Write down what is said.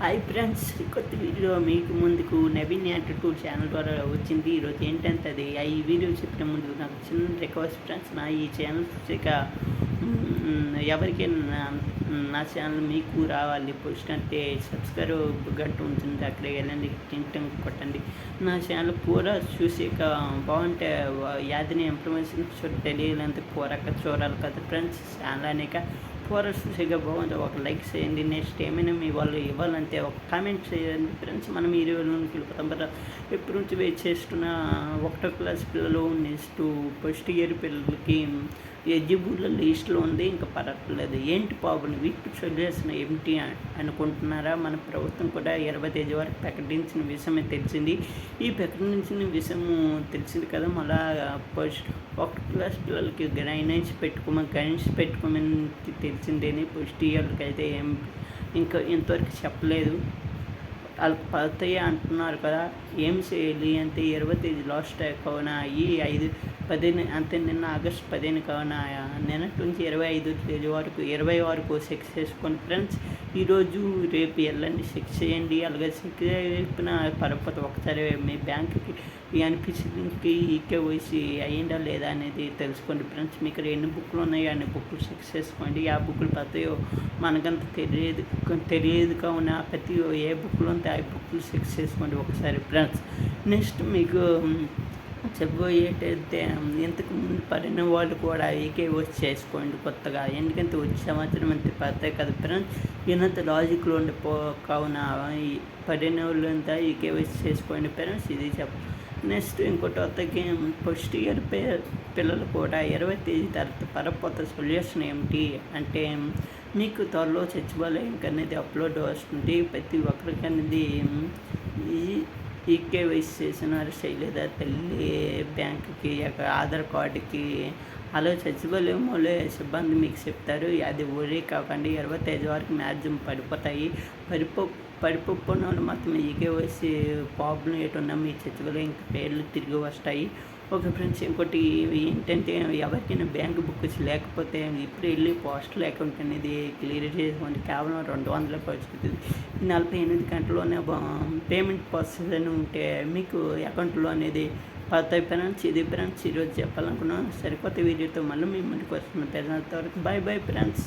Hi friends, కొత్త video మీకు ముందుకు నవీన్ యాక్టర్ ఛానల్ ద్వారా వచ్చింది. ఈరోజు ఏంటంటే అది ఈ వీడియో చెప్పిన ముందు నాకు చిన్న రిక్వెస్ట్ ఫ్రెండ్స్, నా ఈ ఛానల్ చూసాక ఎవరికైనా నా ఛానల్ మీకు రావాలి పోస్ట్ అంటే సబ్స్క్రైబ్ గంట ఉంటుంది, అక్కడికి వెళ్ళండి, టింగ్ కొట్టండి. నా ఛానల్ పూరా చూసాక బాగుంటే యాదిని ఇన్ఫర్మేషన్ తెలియాలంటే పూరక చూడాలి కదా ఫ్రెండ్స్. ఛానల్ అనేక పూరా చూసాక బాగుంది, ఒక లైక్ చేయండి. నెక్స్ట్ ఏమైనా మీ వాళ్ళు ఇవ్వాలంటే ఒక కామెంట్ చేయండి ఫ్రెండ్స్. మనం ఈ రోజులోకి వెళ్ళిపోతాం కదా. ఎప్పటి నుంచి వెయిట్ చేస్తున్న 1వ క్లాస్ పిల్లలు, నెక్స్ట్ ఫస్ట్ ఇయర్ పిల్లలకి ఎలిజిబుల్ లిస్టులో ఉంది, ఇంకా పడట్లేదు. ఏంటి ప్రాబ్లం, వీటి సొల్యూషన్ ఏమిటి అనుకుంటున్నారా? మన ప్రభుత్వం కూడా 20 తేదీ వరకు ప్రకటించిన విషయమే తెలిసింది. ఈ ప్రకటించిన విషయం తెలిసింది కదా. మళ్ళా ఫస్ట్ 1వ క్లాస్ పిల్లలకి గైడెన్స్ పెట్టుకోమని తెలిసిందేని. ఫస్ట్ ఇయర్కి అయితే ఇంకా ఇంతవరకు చెప్పలేదు. వాళ్ళకి పడతాయి అంటున్నారు కదా. ఏం చేయాలి అంటే 20 తేదీ లాస్ట్ కావున ఈ 5-15 అంతే, నిన్న ఆగస్టు 15 కావున నిన్నటి నుంచి 25 తేదీ వరకు 20 వరకు చెక్ చేసుకోండి ఫ్రెండ్స్. ఈరోజు రేపు వెళ్ళండి, చెక్ చేయండి. అలాగే చెక్ అయిపోయిన పరపతి ఒకసారి మీ బ్యాంకుకి అనిపించింది ఈకేవైసీ అయ్యిందా లేదా అనేది తెలుసుకోండి ఫ్రెండ్స్. మీకు ఎన్ని బుక్లు ఉన్నాయో అన్ని బుక్లు చెక్ చేసుకోండి. ఆ బుక్లు పడతాయో మనకంత తెలియదు కావున ప్రతి ఏ బుక్లు ఉంటే ఆ బుక్లు చెక్ చేసుకోండి ఒకసారి ఫ్రెండ్స్. నెక్స్ట్ మీకు చెప్పబోయేటైతే ఇంతకు ముందు పడిన వాళ్ళు కూడా ఈకేవైసీ చేసుకోండి కొత్తగా. ఎందుకంటే వచ్చే సంవత్సరం అంతే పడతాయి కదా ఫ్రెండ్స్. ఈయనంత లాజిక్లో ఉండి కావున పడిన వాళ్ళు అంతా ఈకేవైసీ చేసుకోండి ఫ్రెండ్స్. ఇది నెక్స్ట్ ఇంకోటి వద్దకి ఫస్ట్ ఇయర్ పిల్లలు కూడా 20 తేదీ తర్వాత పరపోత సొల్యూషన్ ఏమిటి అంటే, మీకు త్వరలో సచివాలయంకి అనేది అప్లోడ్ వస్తుంది. ప్రతి ఒక్కరికి అనేది ఈకేవైసీ చేసినారు చేయలేదా తల్లి బ్యాంకుకి, ఆధార్ కార్డుకి, అలా సచివాలయంలో సిబ్బంది మీకు చెప్తారు. అది ఊరే కాకండి. 20 తేదీ వరకు మ్యాక్సిమం పడిపోతాయి. పడిపోయిన వాళ్ళు మాత్రం ఈకేవైసీ ప్రాబ్లం ఏటున్నా మీ సచివాలయం పేర్లు తిరిగి వస్తాయి. ఓకే ఫ్రెండ్స్, ఇంకోటి ఏంటంటే ఎవరికైనా బ్యాంక్ బుక్స్ లేకపోతే ఇప్పుడు వెళ్ళి పోస్టల్ అకౌంట్ అనేది క్లియర్ చేసుకోండి. కేవలం 200 ఖర్చు 48 గంటల్లోనే పేమెంట్ ప్రాసెస్ అని ఉంటే మీకు అకౌంట్లో అనేది పడతాయి ఫ్రెండ్స్. ఇది ఫ్రెండ్స్ ఈరోజు చెప్పాలనుకున్నాను. సరికొత్త వీడియోతో మళ్ళీ మీ ముందుకు వస్తున్నాను. పెద్దనంత వరకు బాయ్ ఫ్రెండ్స్.